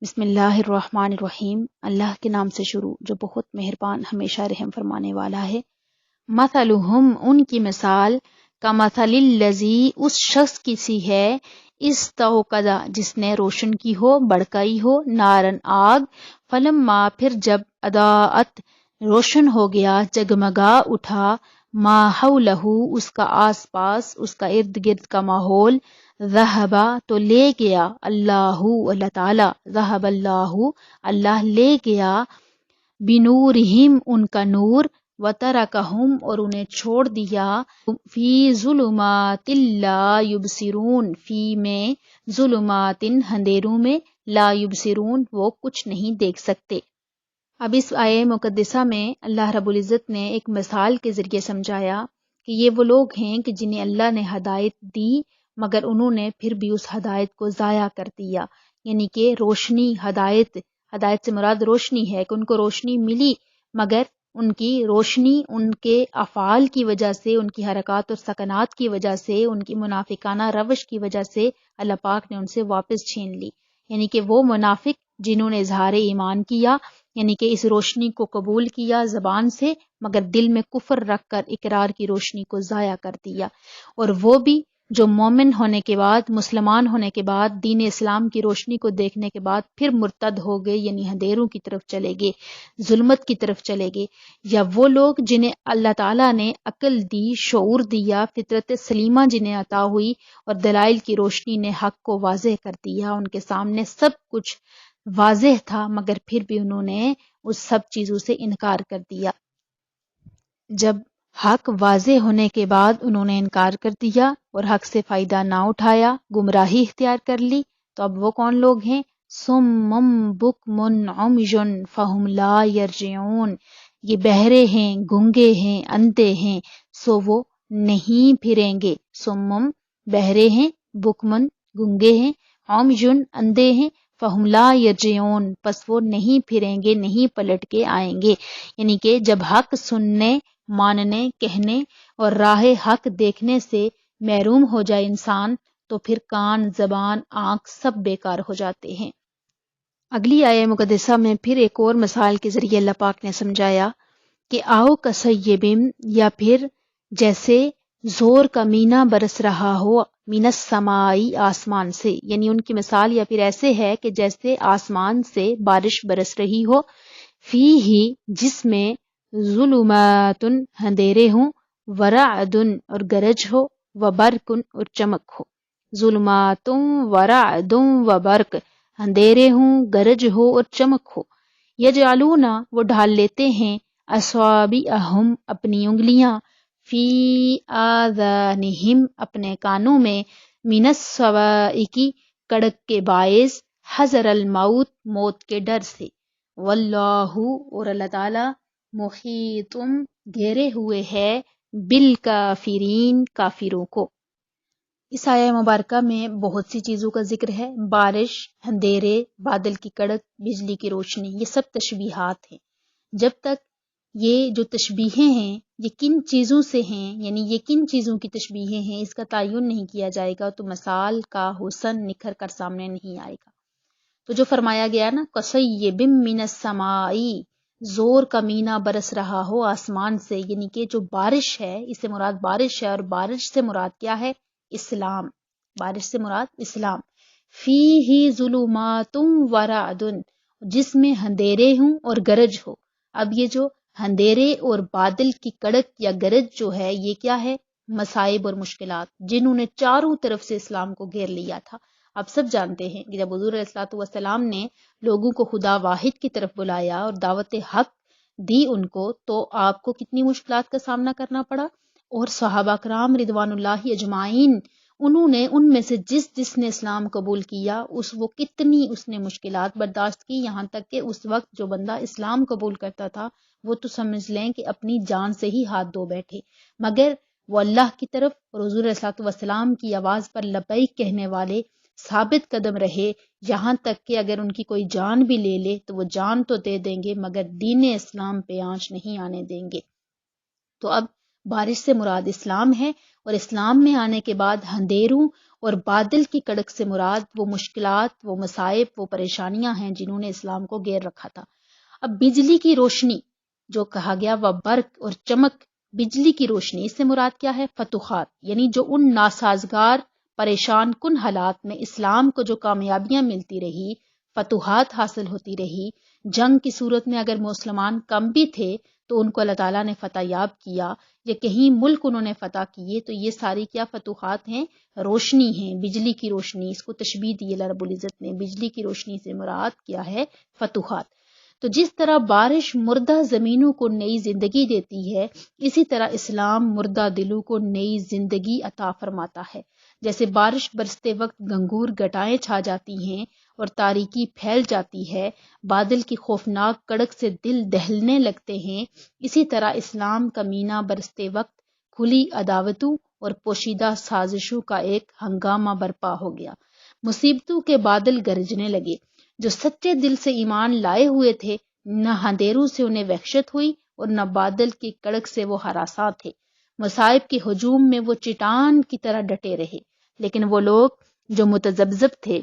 بسم اللہ الرحمن الرحیم، اللہ کے نام سے شروع جو بہت مہربان ہمیشہ رحم فرمانے والا ہے۔ مثلہم، ان کی مثال، کمثل الذی، اس شخص کی سی ہے، استوقد، جس نے روشن کی ہو، بڑکائی ہو، نارن، آگ، فلما، پھر جب، اضاءت، روشن ہو گیا، جگمگا اٹھا، ما حولہ، اس کا آس پاس، اس کا ارد گرد کا ماحول، ذہبا، تو لے گیا، اللہ تعالی، ذہب اللہ لے گیا، بنورہم، ان کا نور، وترکہم، اور انہیں چھوڑ دیا، فی ظلمات لا یبصرون، فی میں، ظلمات، اندھیروں میں، لا یبصرون، وہ کچھ نہیں دیکھ سکتے۔ اب اس آیہ مقدسہ میں اللہ رب العزت نے ایک مثال کے ذریعے سمجھایا کہ یہ وہ لوگ ہیں کہ جنہیں اللہ نے ہدایت دی مگر انہوں نے پھر بھی اس ہدایت کو ضائع کر دیا، یعنی کہ روشنی، ہدایت سے مراد روشنی ہے کہ ان کو روشنی ملی مگر ان کی روشنی ان کے افعال کی وجہ سے، ان کی حرکات اور سکنات کی وجہ سے، ان کی منافقانہ روش کی وجہ سے اللہ پاک نے ان سے واپس چھین لی، یعنی کہ وہ منافق جنہوں نے اظہار ایمان کیا، یعنی کہ اس روشنی کو قبول کیا زبان سے مگر دل میں کفر رکھ کر اقرار کی روشنی کو ضائع کر دیا، اور وہ بھی جو مومن ہونے کے بعد، مسلمان ہونے کے بعد، دین اسلام کی روشنی کو دیکھنے کے بعد پھر مرتد ہو گئے، یعنی اندھیروں کی طرف چلے گئے، ظلمت کی طرف چلے گئے، یا وہ لوگ جنہیں اللہ تعالیٰ نے عقل دی، شعور دیا، فطرت سلیمہ جنہیں عطا ہوئی اور دلائل کی روشنی نے حق کو واضح کر دیا، ان کے سامنے سب کچھ واضح تھا مگر پھر بھی انہوں نے اس سب چیزوں سے انکار کر دیا۔ جب حق واضح ہونے کے بعد انہوں نے انکار کر دیا اور حق سے فائدہ نہ اٹھایا، گمراہی اختیار کر لی، تو اب وہ کون لوگ ہیں؟ صم بکم عمي فهم لا يرجعون، یہ بہرے ہیں، گنگے ہیں، اندھے ہیں، سو وہ نہیں پھریں گے۔ صم، بہرے ہیں، بکمن، گنگے ہیں، عمي، اندھے ہیں، فهم لا يرجعون، پس وہ نہیں پھریں گے، نہیں پلٹ کے آئیں گے، یعنی کہ جب حق سننے، ماننے، کہنے اور راہ حق دیکھنے سے محروم ہو جائے انسان تو پھر کان، زبان، آنکھ سب بیکار ہو جاتے ہیں۔ اگلی آیہ مقدسہ میں پھر ایک اور مثال کے ذریعے اللہ پاک نے سمجھایا کہ آؤ کسیبم، یا پھر جیسے زور کا مینا برس رہا ہو، من السمائی، آسمان سے، یعنی ان کی مثال یا پھر ایسے ہے کہ جیسے آسمان سے بارش برس رہی ہو، فیہ، جس میں، ظلمات، اندھیرے ہوں، ورعد، اور گرج ہو، وبرق، اور چمک ہو۔ ظلمات ورعد وبرق، اندھیرے ہوں، گرج ہو اور چمک ہو۔ یجعلون، وہ ڈھال لیتے ہیں، اصابعہم، اپنی انگلیاں، فی آذانہم، اپنے کانوں میں، من الصواعق، کڑک کے باعث، حذر الموت، موت کے ڈر سے، واللہ، اور اللہ تعالی، محیط، گھیرے ہوئے ہے، بالکافرین، کافروں کو۔ اس آیہ مبارکہ میں بہت سی چیزوں کا ذکر ہے، بارش، اندھیرے، بادل کی کڑک، بجلی کی روشنی، یہ سب تشبیہات ہیں۔ جب تک یہ جو تشبیہیں ہیں یہ کن چیزوں سے ہیں، یعنی یہ کن چیزوں کی تشبیہیں ہیں، اس کا تعین نہیں کیا جائے گا تو مثال کا حسن نکھر کر سامنے نہیں آئے گا۔ تو جو فرمایا گیا نا، کصیب من السماء، زور کا مینا برس رہا ہو آسمان سے، یعنی کہ جو بارش ہے، اس سے مراد بارش ہے، اور بارش سے مراد کیا ہے؟ اسلام، بارش سے مراد اسلام۔ فیہ ظلمات ورعد، جس میں اندھیرے ہوں اور گرج ہو۔ اب یہ جو اندھیرے اور بادل کی کڑک یا گرج جو ہے، یہ کیا ہے؟ مصائب اور مشکلات جنہوں نے چاروں طرف سے اسلام کو گھیر لیا تھا۔ آپ سب جانتے ہیں کہ جب حضور علیہ الصلوۃ والسلام نے لوگوں کو خدا واحد کی طرف بلایا اور دعوت حق دی ان کو، تو آپ کو کتنی مشکلات کا سامنا کرنا پڑا، اور صحابہ کرام رضوان اللہ اجمعین، انہوں نے ان میں سے جس نے اسلام قبول کیا وہ کتنی اس نے مشکلات برداشت کی، یہاں تک کہ اس وقت جو بندہ اسلام قبول کرتا تھا وہ تو سمجھ لیں کہ اپنی جان سے ہی ہاتھ دھو بیٹھے، مگر وہ اللہ کی طرف اور حضور علیہ الصلوۃ والسلام کی آواز پر لبیک کہنے والے ثابت قدم رہے، یہاں تک کہ اگر ان کی کوئی جان بھی لے لے تو وہ جان تو دے دیں گے مگر دین اسلام پہ آنچ نہیں آنے دیں گے۔ تو اب بارش سے مراد اسلام ہے، اور اسلام میں آنے کے بعد اندھیروں اور بادل کی کڑک سے مراد وہ مشکلات، وہ مصائب، وہ پریشانیاں ہیں جنہوں نے اسلام کو گیر رکھا تھا۔ اب بجلی کی روشنی جو کہا گیا وہ برق اور چمک، بجلی کی روشنی، اس سے مراد کیا ہے؟ فتوحات، یعنی جو ان ناسازگار پریشان کن حالات میں اسلام کو جو کامیابیاں ملتی رہی، فتوحات حاصل ہوتی رہی، جنگ کی صورت میں اگر مسلمان کم بھی تھے تو ان کو اللہ تعالیٰ نے فتح یاب کیا، یا کہیں ملک انہوں نے فتح کیے، تو یہ ساری کیا فتوحات ہیں؟ روشنی ہیں، بجلی کی روشنی، اس کو تشبیہ دی اللہ رب العزت نے، بجلی کی روشنی سے مراد کیا ہے؟ فتوحات۔ تو جس طرح بارش مردہ زمینوں کو نئی زندگی دیتی ہے، اسی طرح اسلام مردہ دلوں کو نئی زندگی عطا فرماتا ہے۔ جیسے بارش برستے وقت گنگور گٹائیں چھا جاتی ہیں اور تاریکی پھیل جاتی ہے، بادل کی خوفناک کڑک سے دل دہلنے لگتے ہیں، اسی طرح اسلام کا مینہ برستے وقت کھلی عداوتوں اور پوشیدہ سازشوں کا ایک ہنگامہ برپا ہو گیا۔ مصیبتوں کے بادل گرجنے لگے۔ جو سچے دل سے ایمان لائے ہوئے تھے، نہ اندھیروں سے انہیں وحشت ہوئی اور نہ بادل کی کڑک سے وہ ہراساں تھے۔ مصائب کے ہجوم میں وہ چٹان کی طرح ڈٹے رہے، لیکن وہ لوگ جو متذبذب تھے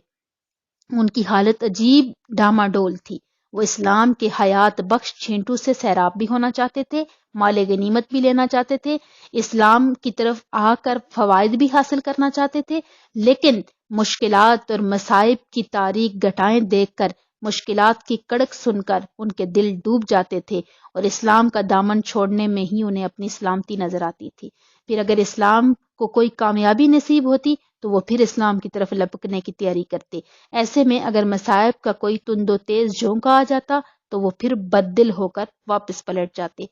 ان کی حالت عجیب ڈاماڈول تھی۔ وہ اسلام کے حیات بخش چھینٹو سے سیراب بھی ہونا چاہتے تھے، مال غنیمت بھی لینا چاہتے تھے، اسلام کی طرف آ کر فوائد بھی حاصل کرنا چاہتے تھے، لیکن مشکلات اور مصائب کی تاریک گٹائیں دیکھ کر، مشکلات کی کڑک سن کر ان کے دل ڈوب جاتے تھے، اور اسلام کا دامن چھوڑنے میں ہی انہیں اپنی سلامتی نظر آتی تھی۔ پھر اگر اسلام کو کوئی کامیابی نصیب ہوتی تو وہ پھر اسلام کی طرف لپکنے کی تیاری کرتے۔ ایسے میں اگر مصائب کا کوئی تند و تیز جھونکا آ جاتا تو وہ پھر بددل ہو کر واپس پلٹ جاتے۔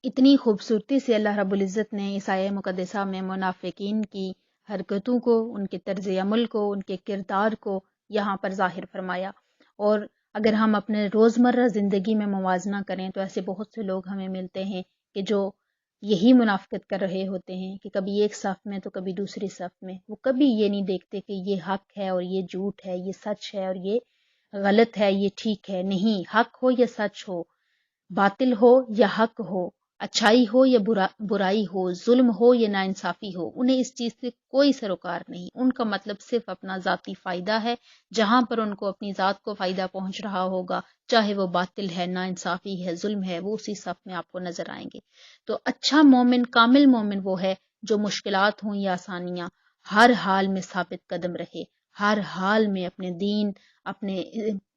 اتنی خوبصورتی سے اللہ رب العزت نے اس آیہ مقدسہ میں منافقین کی حرکتوں کو، ان کے طرز عمل کو، ان کے کردار کو یہاں پر ظاہر فرمایا۔ اور اگر ہم اپنے روزمرہ زندگی میں موازنہ کریں تو ایسے بہت سے لوگ ہمیں ملتے ہیں کہ جو یہی منافقت کر رہے ہوتے ہیں کہ کبھی ایک صف میں تو کبھی دوسری صف میں، وہ کبھی یہ نہیں دیکھتے کہ یہ حق ہے اور یہ جھوٹ ہے، یہ سچ ہے اور یہ غلط ہے، یہ ٹھیک ہے۔ نہیں، حق ہو یا سچ ہو، باطل ہو یا حق ہو، اچھائی ہو یا برائی ہو، ظلم ہو یا ناانصافی ہو، انہیں اس چیز سے کوئی سروکار نہیں۔ ان کا مطلب صرف اپنا ذاتی فائدہ ہے۔ جہاں پر ان کو اپنی ذات کو فائدہ پہنچ رہا ہوگا، چاہے وہ باطل ہے، ناانصافی ہے، ظلم ہے، وہ اسی صف میں آپ کو نظر آئیں گے۔ تو اچھا مومن، کامل مومن وہ ہے جو مشکلات ہوں یا آسانیاں، ہر حال میں ثابت قدم رہے، ہر حال میں اپنے دین، اپنے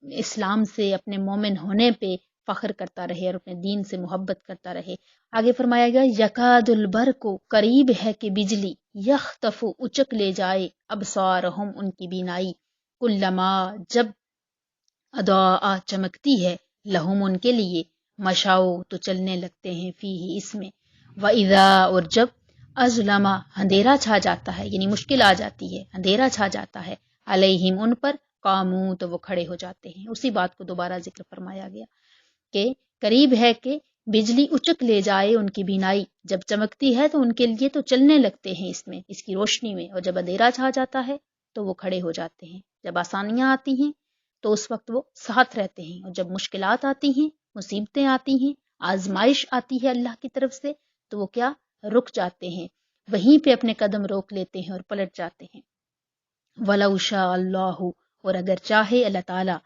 اسلام سے، اپنے مومن ہونے پہ فخر کرتا رہے اور اپنے دین سے محبت کرتا رہے۔ آگے فرمایا گیا یکاد البرق، قریب ہے کہ بجلی، یخطف اچک لے جائے، ابصارہم ان کی بینائی، کلما جب اضاء چمکتی ہے، لہم ان کے لیے، مشاؤ تو چلنے لگتے ہیں، فیہ اس میں، وَإِذَا اور جب اظلم اندھیرا چھا جاتا ہے، یعنی مشکل آ جاتی ہے، اندھیرا چھا جاتا ہے، علیہم ان پر، قاموں تو وہ کھڑے ہو جاتے ہیں۔ اسی بات کو دوبارہ ذکر فرمایا گیا کہ قریب ہے کہ بجلی اچک لے جائے ان کی بینائی، جب چمکتی ہے تو ان کے لیے تو چلنے لگتے ہیں اس میں، اس کی روشنی میں، اور جب اندھیرا چھا جاتا ہے تو وہ کھڑے ہو جاتے ہیں۔ جب آسانیاں آتی ہیں تو اس وقت وہ ساتھ رہتے ہیں، اور جب مشکلات آتی ہیں، مصیبتیں آتی ہیں، آزمائش آتی ہے اللہ کی طرف سے، تو وہ کیا؟ رک جاتے ہیں، وہیں پہ اپنے قدم روک لیتے ہیں اور پلٹ جاتے ہیں۔ وَلَوْ شَاءَ اللَّهُ اور اگر چاہے اللہ تعالیٰ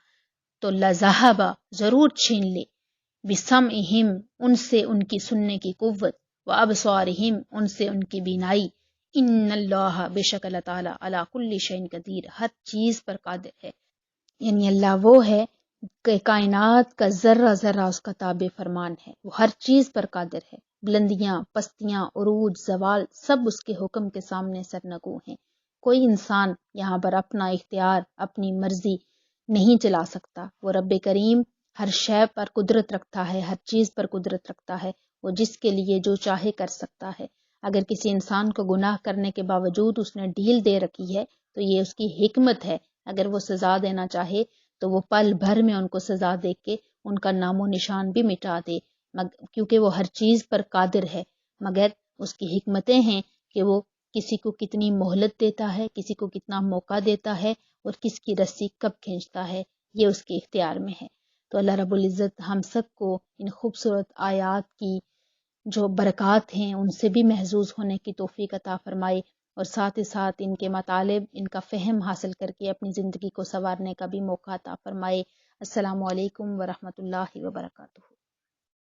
تو لَذَهَبَ ضرور چھین لے، بِسَمْعِهِمْ ان سے ان کی سننے کی قوت، وَأَبْصَارِهِمْ ان سے ان کی بینائی، إِنَّ اللَّهَ بے شک اللہ تعالیٰ عَلَى كُلِّ شَيْءٍ قدیر ہر چیز پر قادر ہے۔ یعنی اللہ وہ ہے کہ کائنات کا ذرہ ذرہ اس کا تابع فرمان ہے، وہ ہر چیز پر قادر ہے۔ بلندیاں، پستیاں، عروج، زوال سب اس کے حکم کے سامنے سرنگوں ہیں۔ کوئی انسان یہاں پر اپنا اختیار، اپنی مرضی نہیں چلا سکتا۔ وہ رب کریم ہر شے پر قدرت رکھتا ہے، ہر چیز پر قدرت رکھتا ہے، وہ جس کے لیے جو چاہے کر سکتا ہے۔ اگر کسی انسان کو گناہ کرنے کے باوجود اس نے ڈھیل دے رکھی ہے تو یہ اس کی حکمت ہے۔ اگر وہ سزا دینا چاہے تو وہ پل بھر میں ان کو سزا دے کے ان کا نام و نشان بھی مٹا دے، کیونکہ وہ ہر چیز پر قادر ہے۔ مگر اس کی حکمتیں ہیں کہ وہ کسی کو کتنی مہلت دیتا ہے، کسی کو کتنا موقع دیتا ہے، اور کس کی رسی کب کھینچتا ہے، یہ اس کے اختیار میں ہے۔ تو اللہ رب العزت ہم سب کو ان خوبصورت آیات کی جو برکات ہیں ان سے بھی محظوظ ہونے کی توفیق عطا فرمائے، اور ساتھ ہی ساتھ ان کے مطالب، ان کا فہم حاصل کر کے اپنی زندگی کو سنوارنے کا بھی موقع عطا فرمائے۔ السلام علیکم ورحمۃ اللہ وبرکاتہ۔